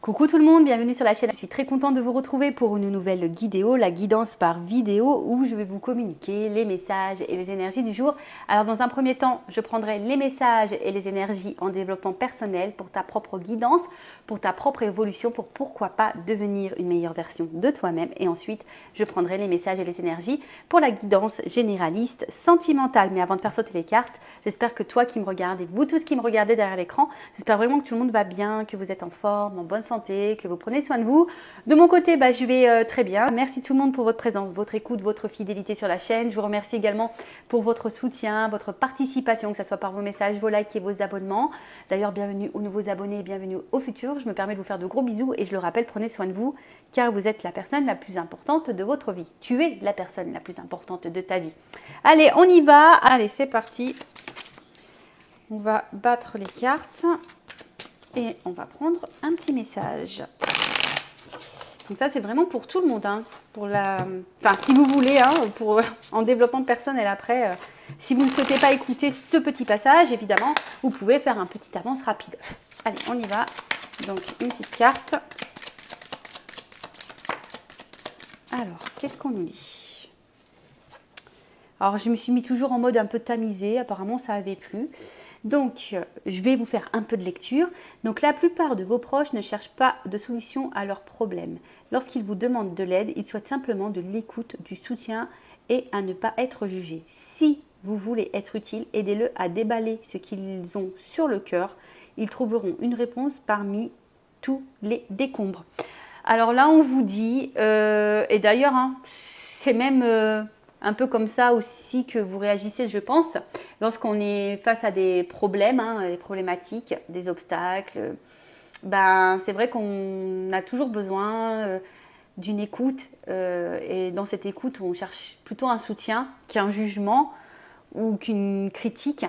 Coucou tout le monde, bienvenue sur la chaîne. Je suis très contente de vous retrouver pour une nouvelle vidéo, la guidance par vidéo où je vais vous communiquer les messages et les énergies du jour. Alors dans un premier temps, je prendrai les messages et les énergies en développement personnel pour ta propre guidance, pour ta propre évolution, pour pourquoi pas devenir une meilleure version de toi-même. Et ensuite, je prendrai les messages et les énergies pour la guidance généraliste sentimentale. Mais avant de faire sauter les cartes, j'espère que toi qui me regardes et vous tous qui me regardez derrière l'écran, j'espère vraiment que tout le monde va bien, que vous êtes en forme, en bonne santé, que vous prenez soin de vous. De mon côté, je vais très bien. Merci tout le monde pour votre présence, votre écoute, votre fidélité sur la chaîne. Je vous remercie également pour votre soutien, votre participation, que ce soit par vos messages, vos likes et vos abonnements. D'ailleurs, bienvenue aux nouveaux abonnés et bienvenue au futur. Je me permets de vous faire de gros bisous et je le rappelle, prenez soin de vous car vous êtes la personne la plus importante de votre vie. Tu es la personne la plus importante de ta vie. Allez, on y va. Allez, c'est parti. On va battre les cartes et on va prendre un petit message. Donc ça, c'est vraiment pour tout le monde, hein, pour enfin, si vous voulez, hein, en développement personnel après. Si vous ne souhaitez pas écouter ce petit passage, évidemment, vous pouvez faire un petit avance rapide. Allez, on y va. Donc, une petite carte. Alors, qu'est-ce qu'on nous dit? Alors, je me suis mis toujours en mode un peu tamisé. Apparemment, ça avait plu. Donc, je vais vous faire un peu de lecture. Donc, la plupart de vos proches ne cherchent pas de solution à leurs problèmes. Lorsqu'ils vous demandent de l'aide, ils souhaitent simplement de l'écoute, du soutien et à ne pas être jugés. Si vous voulez être utile, aidez-le à déballer ce qu'ils ont sur le cœur. Ils trouveront une réponse parmi tous les décombres. Alors là, on vous dit, et d'ailleurs, hein, c'est même un peu comme ça aussi que vous réagissez, je pense, lorsqu'on est face à des problèmes, hein, des problématiques, des obstacles. C'est vrai qu'on a toujours besoin d'une écoute, et dans cette écoute, on cherche plutôt un soutien qu'un jugement ou qu'une critique.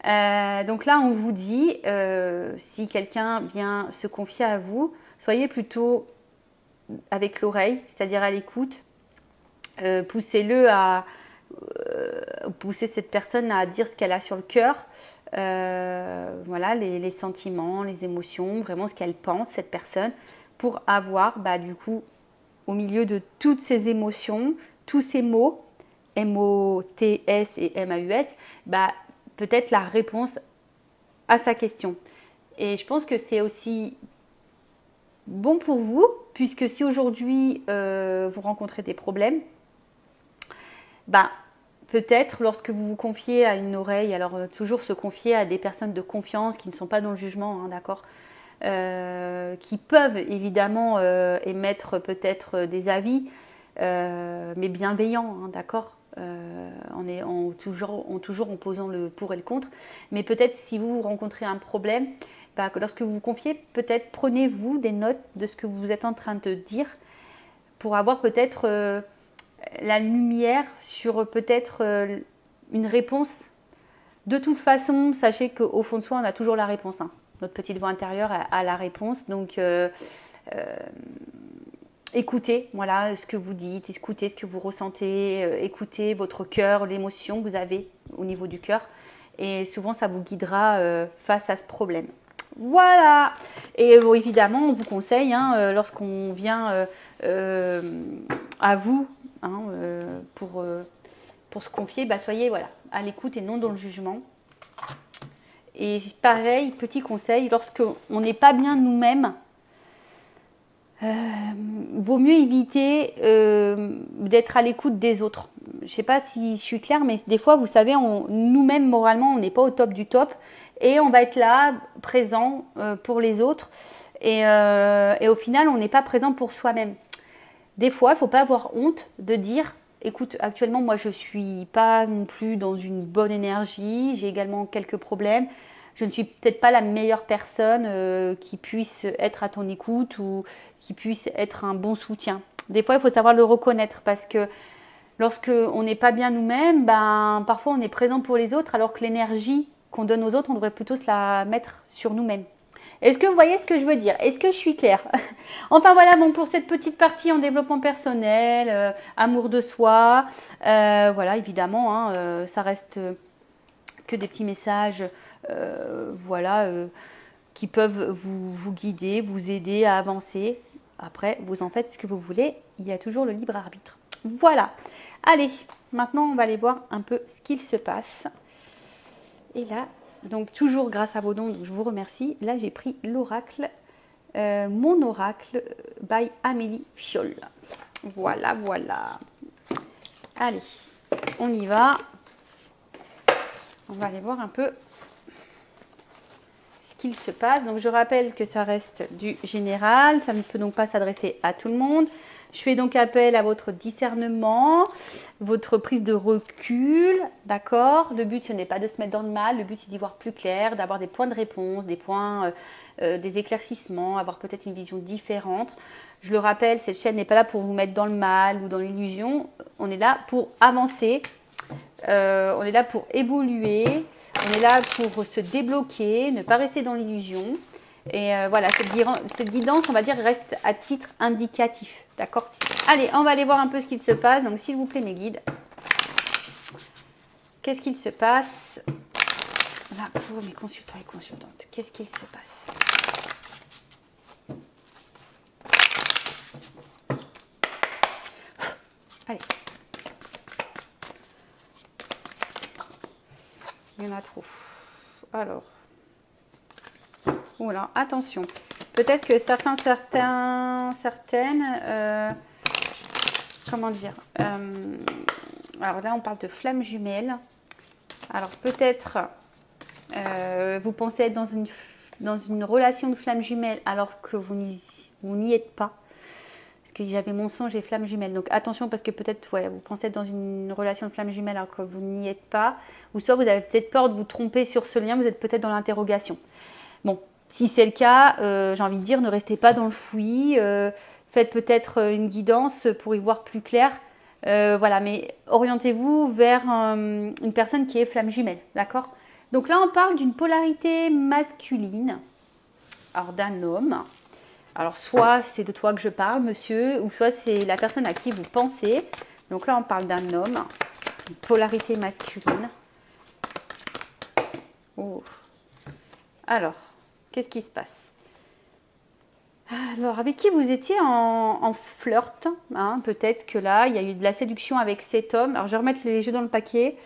Donc là, on vous dit, si quelqu'un vient se confier à vous, soyez plutôt avec l'oreille, c'est-à-dire à l'écoute. Poussez-le à pousser cette personne à dire ce qu'elle a sur le cœur, voilà, les sentiments, les émotions, vraiment ce qu'elle pense, cette personne, pour avoir du coup au milieu de toutes ces émotions, tous ces mots, M-O-T-S et M-A-U-S, peut-être la réponse à sa question. Et je pense que c'est aussi bon pour vous, puisque si aujourd'hui vous rencontrez des problèmes, peut-être lorsque vous vous confiez à une oreille, alors toujours se confier à des personnes de confiance qui ne sont pas dans le jugement, hein, d'accord, qui peuvent évidemment émettre peut-être des avis, mais bienveillants, hein, d'accord, toujours en posant le pour et le contre. Mais peut-être si vous rencontrez un problème, que lorsque vous vous confiez, peut-être prenez-vous des notes de ce que vous êtes en train de dire pour avoir peut-être la lumière sur peut-être une réponse. De toute façon, sachez qu'au fond de soi, on a toujours la réponse, hein. Notre petite voix intérieure a la réponse. Donc, écoutez, voilà, ce que vous dites, écoutez ce que vous ressentez, écoutez votre cœur, l'émotion que vous avez au niveau du cœur. Et souvent, ça vous guidera face à ce problème. Voilà. Et évidemment, on vous conseille, hein, lorsqu'on vient à vous, hein, pour se confier, soyez à l'écoute et non dans le jugement. Et pareil, petit conseil, lorsqu'on n'est pas bien nous-mêmes, vaut mieux éviter d'être à l'écoute des autres. Je ne sais pas si je suis claire, mais des fois, vous savez, nous-mêmes, moralement, on n'est pas au top du top. Et on va être là, présent pour les autres. Et au final, on n'est pas présent pour soi-même. Des fois, il ne faut pas avoir honte de dire, écoute, actuellement, moi, je ne suis pas non plus dans une bonne énergie. J'ai également quelques problèmes. Je ne suis peut-être pas la meilleure personne qui puisse être à ton écoute ou qui puisse être un bon soutien. Des fois, il faut savoir le reconnaître parce que lorsque on n'est pas bien nous-mêmes, parfois on est présent pour les autres alors que l'énergie qu'on donne aux autres, on devrait plutôt se la mettre sur nous-mêmes. Est-ce que vous voyez ce que je veux dire? Est-ce que je suis claire? Enfin voilà, bon, pour cette petite partie en développement personnel, amour de soi, voilà, évidemment, ça reste que des petits messages, voilà, qui peuvent vous guider, vous aider à avancer. Après, vous en faites ce que vous voulez. Il y a toujours le libre arbitre. Voilà. Allez, maintenant, on va aller voir un peu ce qu'il se passe. Et là, donc toujours grâce à vos dons, je vous remercie. Là, j'ai pris l'oracle, mon oracle by Amélie Fiol. Voilà, voilà. Allez, on y va. On va aller voir un peu ce qu'il se passe. Donc, je rappelle que ça reste du général. Ça ne peut donc pas s'adresser à tout le monde. Je fais donc appel à votre discernement, votre prise de recul, d'accord? Le but, ce n'est pas de se mettre dans le mal. Le but, c'est d'y voir plus clair, d'avoir des points de réponse, des points, des éclaircissements, avoir peut-être une vision différente. Je le rappelle, cette chaîne n'est pas là pour vous mettre dans le mal ou dans l'illusion. On est là pour avancer. On est là pour évoluer. On est là pour se débloquer, ne pas rester dans l'illusion. Et voilà, cette guidance, on va dire, reste à titre indicatif. D'accord? Allez, on va aller voir un peu ce qu'il se passe. Donc, s'il vous plaît, mes guides. Qu'est-ce qu'il se passe là pour mes consultants et consultantes? Qu'est-ce qu'il se passe? Allez. Il y en a trop. Alors. Voilà, attention. Peut-être que certaines, comment dire, alors là on parle de flammes jumelles. Alors peut-être vous pensez être dans une relation de flammes jumelles alors que vous n'y êtes pas. Parce que j'avais mensonge et flammes jumelles. Donc attention parce que peut-être ouais, vous pensez être dans une relation de flammes jumelles alors que vous n'y êtes pas. Ou soit vous avez peut-être peur de vous tromper sur ce lien, vous êtes peut-être dans l'interrogation. Bon. Si c'est le cas, j'ai envie de dire, ne restez pas dans le fouillis, faites peut-être une guidance pour y voir plus clair. Voilà, mais orientez-vous vers une personne qui est flamme jumelle, d'accord? Donc là, on parle d'une polarité masculine, alors d'un homme. Alors soit c'est de toi que je parle, monsieur, ou soit c'est la personne à qui vous pensez. Donc là, on parle d'un homme, une polarité masculine. Oh. Alors. Qu'est-ce qui se passe? Alors, avec qui vous étiez en flirt, hein, peut-être que là, il y a eu de la séduction avec cet homme. Alors, je vais remettre les jeux dans le paquet,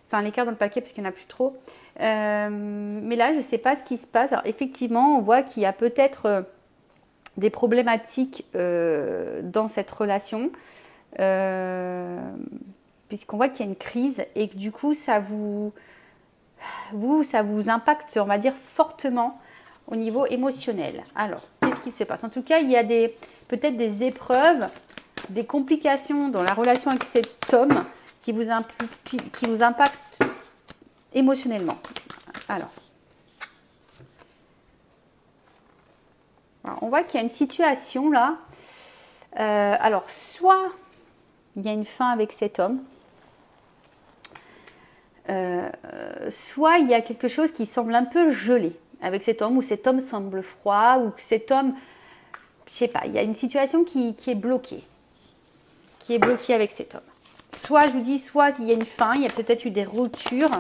enfin les cartes dans le paquet parce qu'il n'y en a plus trop. Mais là, je ne sais pas ce qui se passe. Alors, effectivement, on voit qu'il y a peut-être des problématiques dans cette relation, puisqu'on voit qu'il y a une crise et que du coup, ça vous impacte, on va dire, fortement au niveau émotionnel. Alors, qu'est-ce qui se passe? En tout cas, il y a peut-être des épreuves, des complications dans la relation avec cet homme qui vous impactent émotionnellement. Alors, on voit qu'il y a une situation là. Alors, soit il y a une fin avec cet homme, soit il y a quelque chose qui semble un peu gelé avec cet homme, ou cet homme semble froid, ou que cet homme, je sais pas, il y a une situation qui est bloquée, avec cet homme. Soit, je vous dis, soit il y a une fin, il y a peut-être eu des ruptures,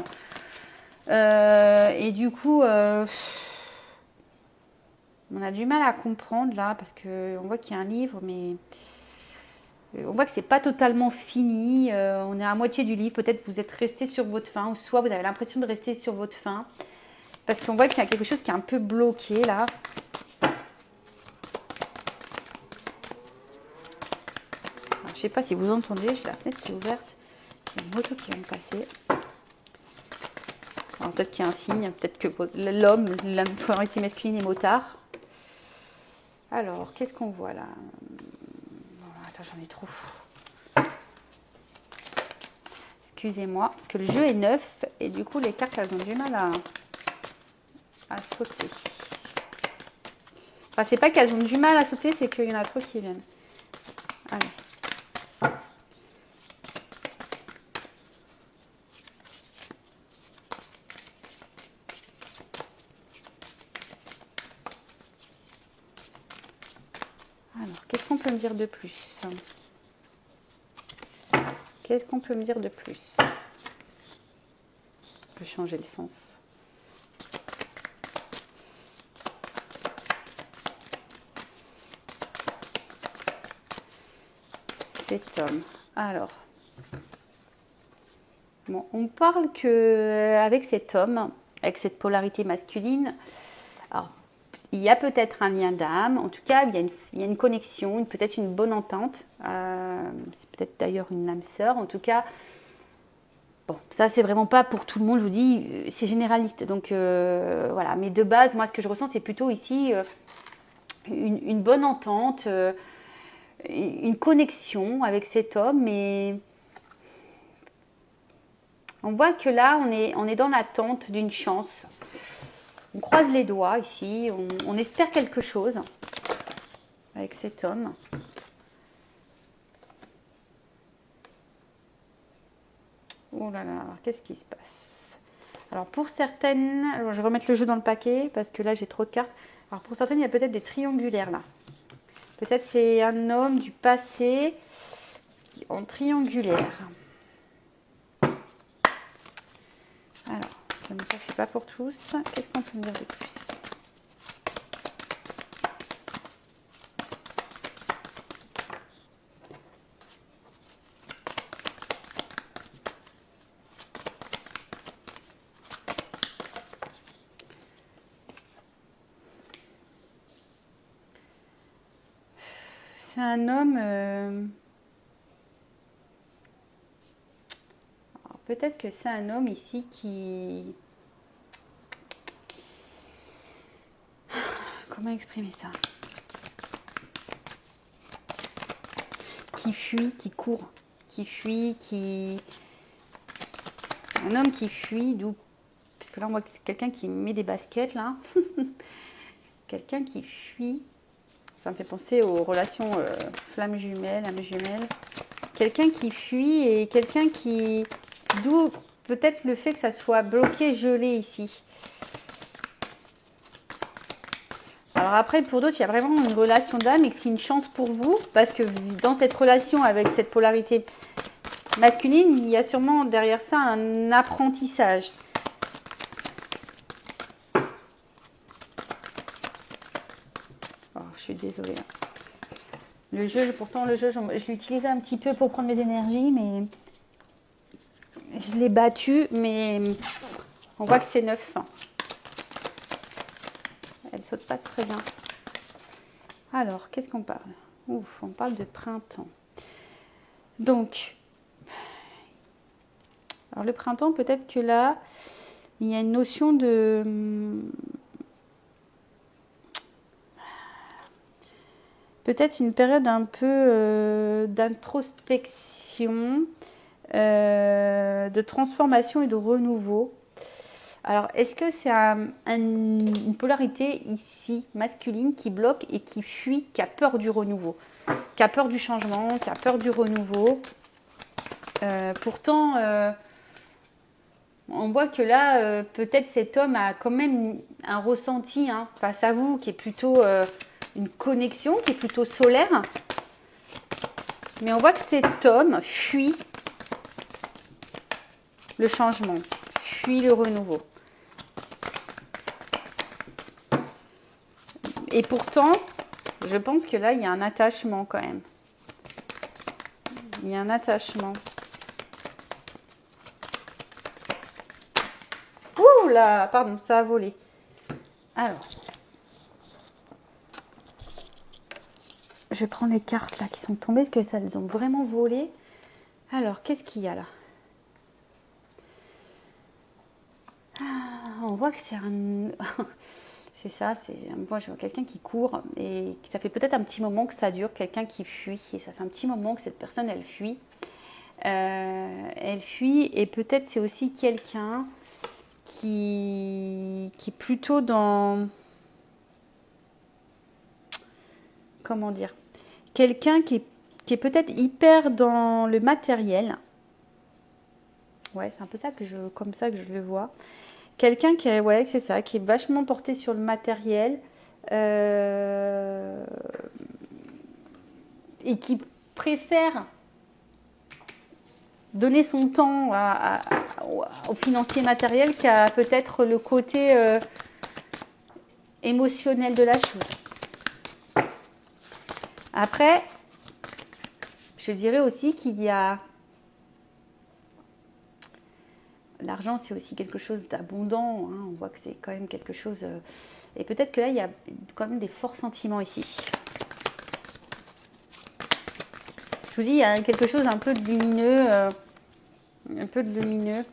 et du coup, on a du mal à comprendre là, parce qu'on voit qu'il y a un livre, mais on voit que c'est pas totalement fini, on est à moitié du livre, peut-être vous êtes resté sur votre faim, ou soit vous avez l'impression de rester sur votre faim, parce qu'on voit qu'il y a quelque chose qui est un peu bloqué là. Alors, je ne sais pas si vous entendez, j'ai la fenêtre qui est ouverte, il y a une moto qui vient de passer. Alors peut-être qu'il y a un signe, peut-être que l'homme, la polarité masculine est motard. Alors, qu'est-ce qu'on voit là? Attends, j'en ai trop. Excusez-moi, parce que le jeu est neuf et du coup les cartes elles ont du mal à sauter. Enfin, c'est pas qu'elles ont du mal à sauter, c'est qu'il y en a trop qui viennent. Allez. Alors, qu'est-ce qu'on peut me dire de plus? Qu'est-ce qu'on peut me dire de plus? On peut changer le sens. cet homme. Alors, bon, on parle que avec cet homme, avec cette polarité masculine, alors, il y a peut-être un lien d'âme. En tout cas, il y a une connexion, peut-être une bonne entente. C'est peut-être d'ailleurs une âme sœur. En tout cas, bon, ça c'est vraiment pas pour tout le monde. Je vous dis, c'est généraliste. Donc voilà. Mais de base, moi, ce que je ressens, c'est plutôt ici une bonne entente, une connexion avec cet homme. Mais on voit que là, on est dans l'attente d'une chance. On croise les doigts ici, on espère quelque chose avec cet homme. Oh là là, alors qu'est-ce qui se passe? Alors pour certaines, alors je vais remettre le jeu dans le paquet parce que là j'ai trop de cartes. Alors pour certaines, il y a peut-être des triangulaires là. Peut-être c'est un homme du passé en triangulaire. Alors, ça ne suffit pas pour tous. Qu'est-ce qu'on peut me dire de plus? C'est un homme... Alors, peut-être que c'est un homme ici qui... Comment exprimer ça? Qui fuit, qui court, qui fuit, qui... Un homme qui fuit, d'où... Parce que là, on voit que c'est quelqu'un qui met des baskets, là. Quelqu'un qui fuit. Ça me fait penser aux relations flamme jumelle, âme jumelle. Quelqu'un qui fuit et quelqu'un qui... D'où peut-être le fait que ça soit bloqué, gelé ici. Alors après, pour d'autres, il y a vraiment une relation d'âme et que c'est une chance pour vous. Parce que dans cette relation avec cette polarité masculine, il y a sûrement derrière ça un apprentissage. Oh, je suis désolée. Le jeu, pourtant, le jeu, je l'ai utilisé un petit peu pour prendre mes énergies, mais je l'ai battu, mais on voit que c'est neuf. Elle saute pas très bien. Alors, qu'est-ce qu'on parle? Ouf, on parle de printemps. Donc, alors le printemps, peut-être que là, il y a une notion de... Peut-être une période un peu d'introspection, de transformation et de renouveau. Alors, est-ce que c'est une polarité ici masculine qui bloque et qui fuit, qui a peur du renouveau, qui a peur du changement, qui a peur du renouveau? Pourtant, on voit que là, peut-être cet homme a quand même un ressenti face à vous qui est plutôt une connexion, qui est plutôt solaire. Mais on voit que cet homme fuit le changement, fuit le renouveau. Et pourtant, je pense que là, il y a un attachement quand même. Il y a un attachement. Ouh là, pardon, ça a volé. Alors, je vais prendre les cartes là qui sont tombées, parce que ça, elles ont vraiment volé. Alors, qu'est-ce qu'il y a là? On voit que c'est un... c'est ça, moi je vois quelqu'un qui court et ça fait peut-être un petit moment que ça dure, quelqu'un qui fuit, et ça fait un petit moment que cette personne elle fuit. Elle fuit et peut-être c'est aussi quelqu'un qui est plutôt dans... Comment dire? Quelqu'un qui est peut-être hyper dans le matériel. Ouais, c'est un peu ça comme ça que je le vois. Quelqu'un qui est, ouais, c'est ça, qui est vachement porté sur le matériel et qui préfère donner son temps au financier matériel qu'à peut-être le côté émotionnel de la chose. Après, je dirais aussi qu'il y a... L'argent, c'est aussi quelque chose d'abondant. Hein. On voit que c'est quand même quelque chose... Et peut-être que là, il y a quand même des forts sentiments ici. Je vous dis, il y a quelque chose un peu de lumineux. Un peu de lumineux.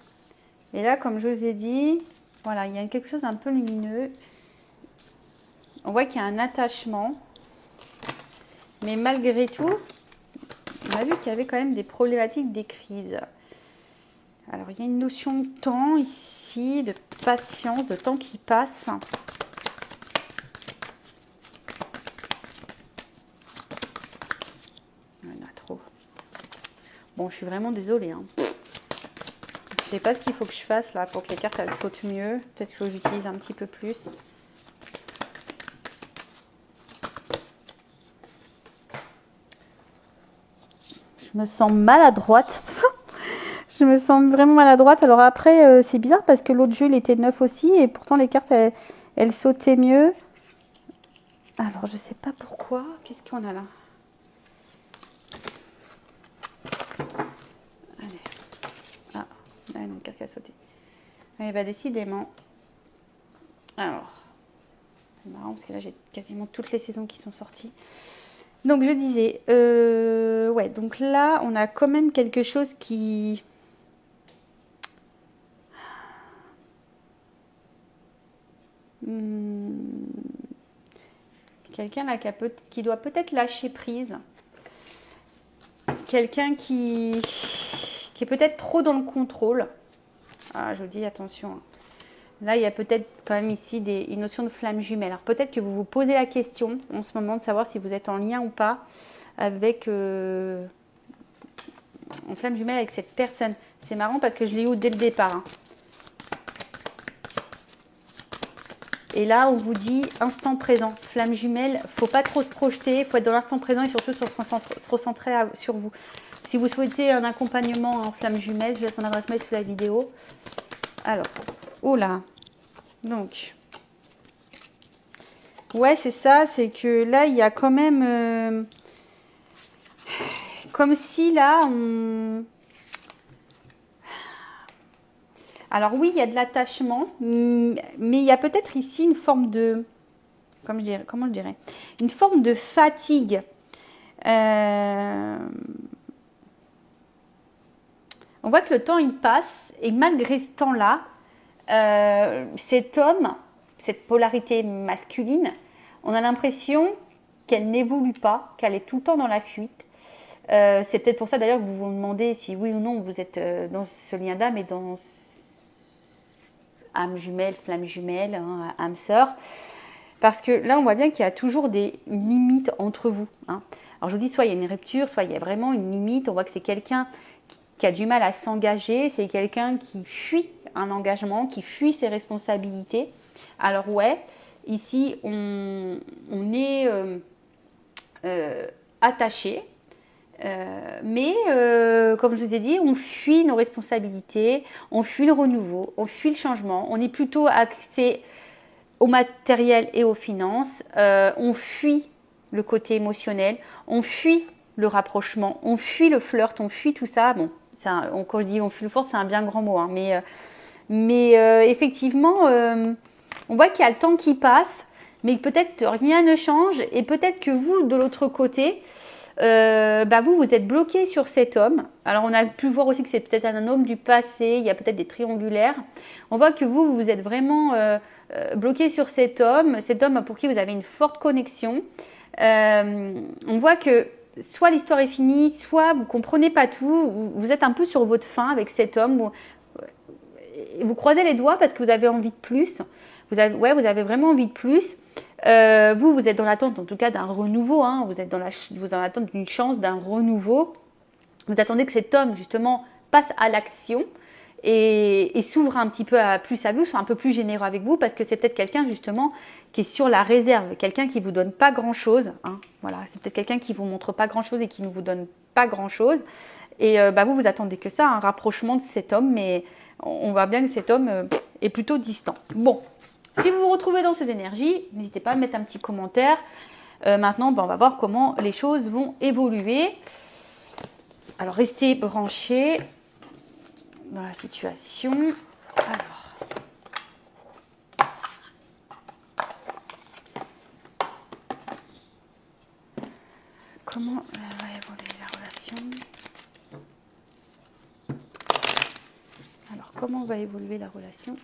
Et là, comme je vous ai dit, voilà, il y a quelque chose d'un peu lumineux. On voit qu'il y a un attachement. Mais malgré tout, on a vu qu'il y avait quand même des problématiques, des crises. Alors, il y a une notion de temps ici, de patience, de temps qui passe. Il y en a trop. Bon, je suis vraiment désolée. Hein. Je sais pas ce qu'il faut que je fasse là pour que les cartes elles sautent mieux. Peut-être qu'il faut que j'utilise un petit peu plus. Je me sens maladroite. Je me sens vraiment maladroite. Alors après, c'est bizarre parce que l'autre jeu, il était neuf aussi. Et pourtant, les cartes, elles sautaient mieux. Alors, je sais pas pourquoi. Qu'est-ce qu'on a là? Allez. Ah, là, une carte qui a sauté. Allez, bah décidément. Alors, c'est marrant parce que là, j'ai quasiment toutes les saisons qui sont sorties. Donc, je disais, ouais, donc là, on a quand même quelque chose qui... Quelqu'un là qui doit peut-être lâcher prise. Quelqu'un qui est peut-être trop dans le contrôle. Ah, je vous dis attention. Là, il y a peut-être quand même ici une notion de flamme jumelle. Alors peut-être que vous vous posez la question en ce moment de savoir si vous êtes en lien ou pas avec en flamme jumelle avec cette personne. C'est marrant parce que je l'ai eu dès le départ. Hein. Et là, on vous dit instant présent, flamme jumelle, faut pas trop se projeter, faut être dans l'instant présent et surtout se recentrer sur vous. Si vous souhaitez un accompagnement en flamme jumelle, je laisse mon adresse mail sous la vidéo. Alors, oh là, donc, ouais, c'est ça, c'est que là, il y a quand même, comme si là, on... Alors oui, il y a de l'attachement, mais il y a peut-être ici une forme de, comment je dirais, une forme de fatigue. On voit que le temps il passe et malgré ce temps-là, cet homme, cette polarité masculine, on a l'impression qu'elle n'évolue pas, qu'elle est tout le temps dans la fuite. C'est peut-être pour ça d'ailleurs que vous vous demandez si oui ou non vous êtes dans ce lien d'âme et dans âme jumelle, flamme jumelle, hein, âme sœur. Parce que là, on voit bien qu'il y a toujours des limites entre vous. Hein. Alors je vous dis, soit il y a une rupture, soit il y a vraiment une limite. On voit que c'est quelqu'un qui a du mal à s'engager, c'est quelqu'un qui fuit un engagement, qui fuit ses responsabilités. Alors ouais, ici, on est attaché. Mais comme je vous ai dit, on fuit nos responsabilités, on fuit le renouveau, on fuit le changement, on est plutôt axé au matériel et aux finances, on fuit le côté émotionnel, on fuit le rapprochement, on fuit le flirt, on fuit tout ça. Bon, quand je dis on fuit le flirt, c'est un bien grand mot, hein, mais effectivement, on voit qu'il y a le temps qui passe, mais peut-être rien ne change et peut-être que vous, de l'autre côté, vous êtes bloqué sur cet homme. Alors on a pu voir aussi que c'est peut-être un homme du passé, il y a peut-être des triangulaires. On voit que vous êtes vraiment bloqué sur cet homme pour qui vous avez une forte connexion. On voit que soit l'histoire est finie, soit vous comprenez pas tout, vous êtes un peu sur votre faim avec cet homme. Vous croisez les doigts parce que vous avez envie de plus. Vous avez vraiment envie de plus. Vous êtes dans l'attente en tout cas d'un renouveau, hein. Vous êtes dans l'attente d'une chance, d'un renouveau. Vous attendez que cet homme justement passe à l'action et s'ouvre un petit peu plus à vous, soit un peu plus généreux avec vous parce que c'est peut-être quelqu'un justement qui est sur la réserve, quelqu'un qui vous donne pas grand chose, hein. Voilà, c'est peut-être quelqu'un qui vous montre pas grand chose et qui ne vous donne pas grand chose et vous attendez que ça, un rapprochement de cet homme, mais on voit bien que cet homme est plutôt distant. Bon. Si vous vous retrouvez dans ces énergies, n'hésitez pas à mettre un petit commentaire. Maintenant, on va voir comment les choses vont évoluer. Alors, restez branchés dans la situation. Alors, comment va évoluer la relation? Alors, comment va évoluer la relation?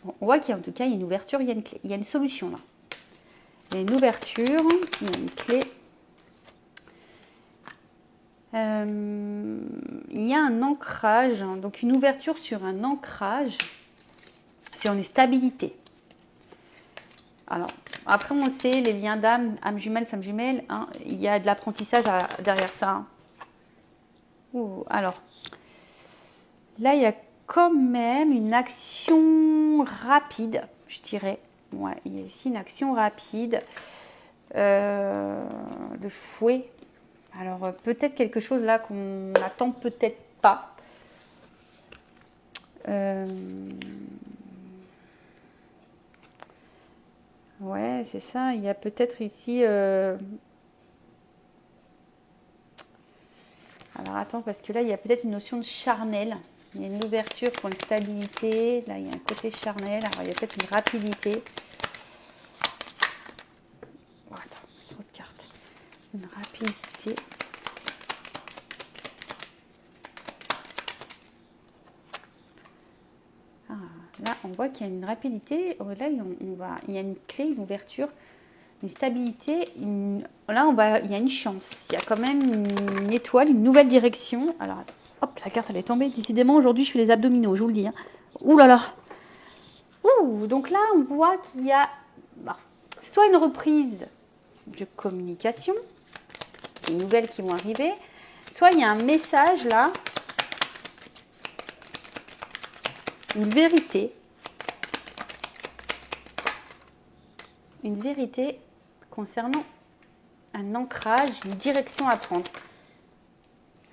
Bon, on voit qu'il y a en tout cas une ouverture, il y a une clé, il y a une solution là. Il y a une ouverture, il y a une clé. Il y a un ancrage, hein, donc une ouverture sur un ancrage, sur une stabilité. Alors, après on sait, les liens d'âme, âme jumelle, femme jumelle, hein, il y a de l'apprentissage derrière ça. Alors, là il y a quand même une action rapide, je dirais. Ouais, il y a ici une action rapide. Le fouet. Alors, peut-être quelque chose là qu'on n'attend peut-être pas. Ouais, c'est ça. Il y a peut-être ici... Alors, attends, parce que là, il y a peut-être une notion de charnel. Il y a une ouverture pour une stabilité. Là, il y a un côté charnel. Alors, il y a peut-être une rapidité. Oh, attends, j'ai trop de cartes. Une rapidité. Ah, là, on voit qu'il y a une rapidité. Là, il y a une clé, une ouverture, une stabilité. Il y a une chance. Il y a quand même une étoile, une nouvelle direction. Alors, hop, la carte, elle est tombée. Décidément, aujourd'hui, je fais les abdominaux, je vous le dis. Hein. Ouh là là. Ouh, donc là, on voit qu'il y a soit une reprise de communication, des nouvelles qui vont arriver, soit il y a un message là, une vérité concernant un ancrage, une direction à prendre.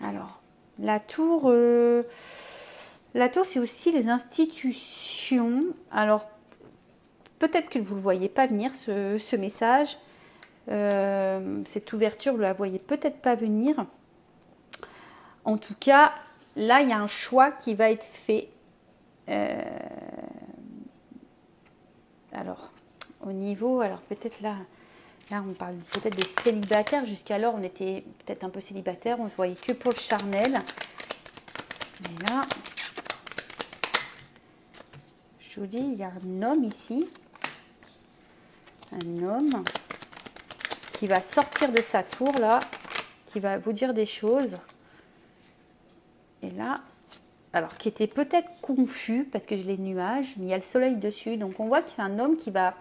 Alors, la tour, c'est aussi les institutions. Alors, peut-être que vous ne le voyez pas venir, ce message. Cette ouverture, vous ne la voyez peut-être pas venir. En tout cas, là, il y a un choix qui va être fait. Alors, au niveau, alors peut-être là, on parle peut-être de célibataire. Jusqu'alors, on était peut-être un peu célibataire. On ne se voyait que pour le charnel. Mais là, je vous dis, il y a un homme ici. Un homme qui va sortir de sa tour, là. Qui va vous dire des choses. Et là, alors, qui était peut-être confus, parce que j'ai les nuages, mais il y a le soleil dessus. Donc, on voit que c'est un homme qui va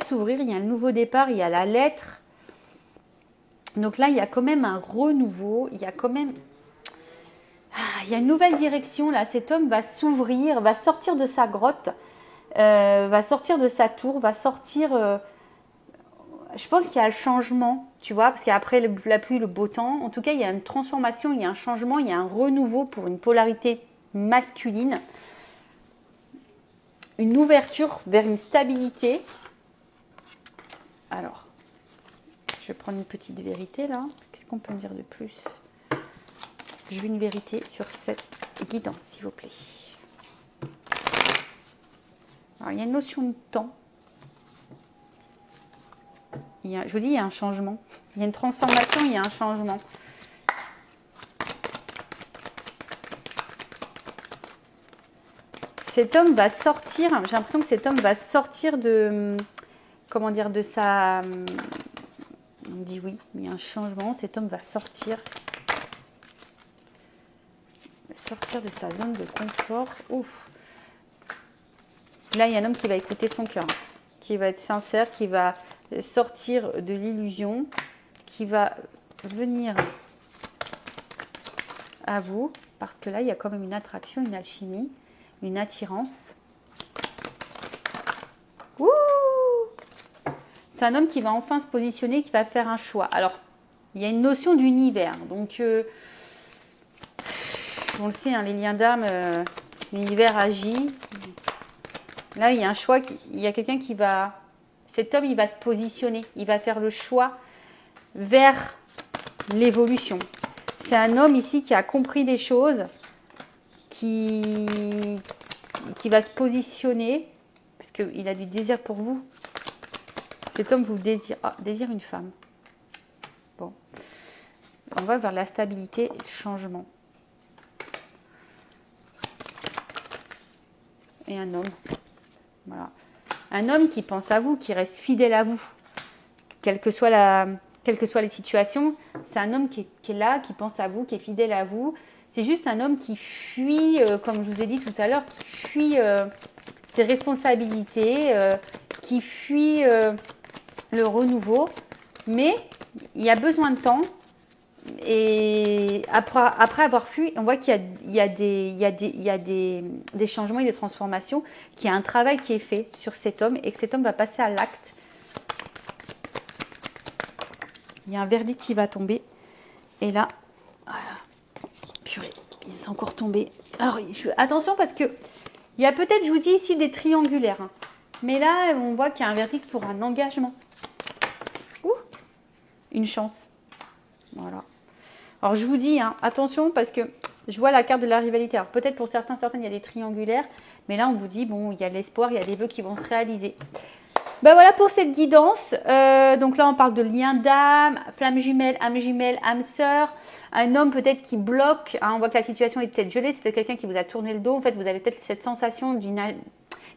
s'ouvrir. Il y a un nouveau départ, il y a la lettre. Donc là, il y a quand même un renouveau. Il y a quand même... il y a une nouvelle direction. Là, cet homme va s'ouvrir, va sortir de sa grotte, va sortir de sa tour, va sortir... je pense qu'il y a le changement, tu vois, parce qu'après la pluie, le beau temps, en tout cas, il y a une transformation, il y a un changement, il y a un renouveau pour une polarité masculine. Une ouverture vers une stabilité. Alors, je vais prendre une petite vérité là. Qu'est-ce qu'on peut me dire de plus? Je veux une vérité sur cette guidance, s'il vous plaît. Alors, il y a une notion de temps. Je vous dis, il y a un changement. Il y a une transformation, il y a un changement. Cet homme va sortir, j'ai l'impression que cet homme va sortir de, comment dire, de sa... On dit oui, il y a un changement. Cet homme va sortir de sa zone de confort. Ouf. Là, il y a un homme qui va écouter son cœur, qui va être sincère, qui va sortir de l'illusion, qui va venir à vous, parce que là, il y a quand même une attraction, une alchimie, une attirance. Ouh! C'est un homme qui va enfin se positionner, qui va faire un choix. Alors, il y a une notion d'univers. Donc, on le sait, hein, les liens d'âme, l'univers agit. Là, il y a un choix, il y a quelqu'un qui va... Cet homme, il va se positionner, il va faire le choix vers l'évolution. C'est un homme ici qui a compris des choses, qui va se positionner, parce qu'il a du désir pour vous. Cet homme vous désire, désire une femme. Bon, on va vers la stabilité et le changement. Et un homme, voilà. Un homme qui pense à vous, qui reste fidèle à vous, quelle que soit les situations. C'est un homme qui est là, qui pense à vous, qui est fidèle à vous. C'est juste un homme qui fuit, comme je vous ai dit tout à l'heure, qui fuit ses responsabilités, qui fuit le renouveau. Mais il y a besoin de temps. Et après avoir fui, on voit qu'il y a des changements et des transformations, qu'il y a un travail qui est fait sur cet homme et que cet homme va passer à l'acte. Il y a un verdict qui va tomber. Et là, voilà. Purée, il est encore tombé. Alors, attention parce que il y a peut-être, je vous dis ici, des triangulaires. Hein. Mais là, on voit qu'il y a un verdict pour un engagement. Ouh, une chance. Voilà. Alors, je vous dis, hein, attention, parce que je vois la carte de la rivalité. Alors, peut-être pour certaines, il y a des triangulaires. Mais là, on vous dit, bon, il y a de l'espoir, il y a des vœux qui vont se réaliser. Ben voilà pour cette guidance. Donc là, on parle de lien d'âme, flamme jumelle, âme sœur. Un homme peut-être qui bloque. Hein, on voit que la situation est peut-être gelée. C'est peut-être quelqu'un qui vous a tourné le dos. En fait, vous avez peut-être cette sensation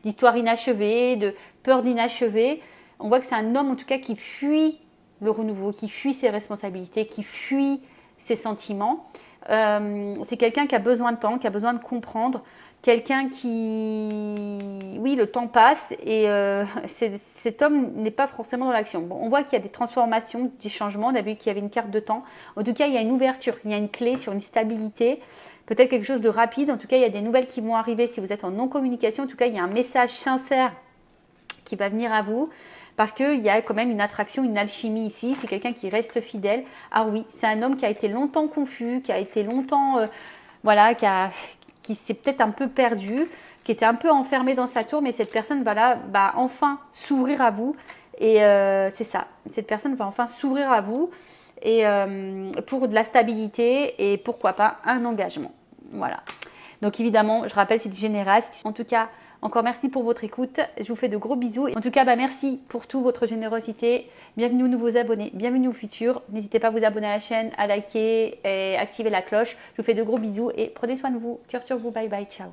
d'histoire inachevée, de peur d'inachevé. On voit que c'est un homme, en tout cas, qui fuit le renouveau, qui fuit ses responsabilités, qui fuit ses sentiments. C'est quelqu'un qui a besoin de temps, qui a besoin de comprendre. Quelqu'un qui... Oui, le temps passe et cet homme n'est pas forcément dans l'action. Bon, on voit qu'il y a des transformations, des changements. On a vu qu'il y avait une carte de temps. En tout cas, il y a une ouverture, il y a une clé sur une stabilité. Peut-être quelque chose de rapide. En tout cas, il y a des nouvelles qui vont arriver si vous êtes en non-communication. En tout cas, il y a un message sincère qui va venir à vous. Parce qu'il y a quand même une attraction, une alchimie ici. C'est quelqu'un qui reste fidèle. Ah oui, c'est un homme qui a été longtemps confus, qui a été longtemps... voilà, qui s'est peut-être un peu perdu, qui était un peu enfermé dans sa tour, mais cette personne va enfin s'ouvrir à vous. Et c'est ça, cette personne va enfin s'ouvrir à vous et pour de la stabilité et pourquoi pas un engagement. Voilà. Donc évidemment, je rappelle, c'est du général. En tout cas, encore merci pour votre écoute. Je vous fais de gros bisous. En tout cas, merci pour toute votre générosité. Bienvenue aux nouveaux abonnés, bienvenue aux futurs. N'hésitez pas à vous abonner à la chaîne, à liker et activer la cloche. Je vous fais de gros bisous et prenez soin de vous. Cœur sur vous. Bye bye. Ciao.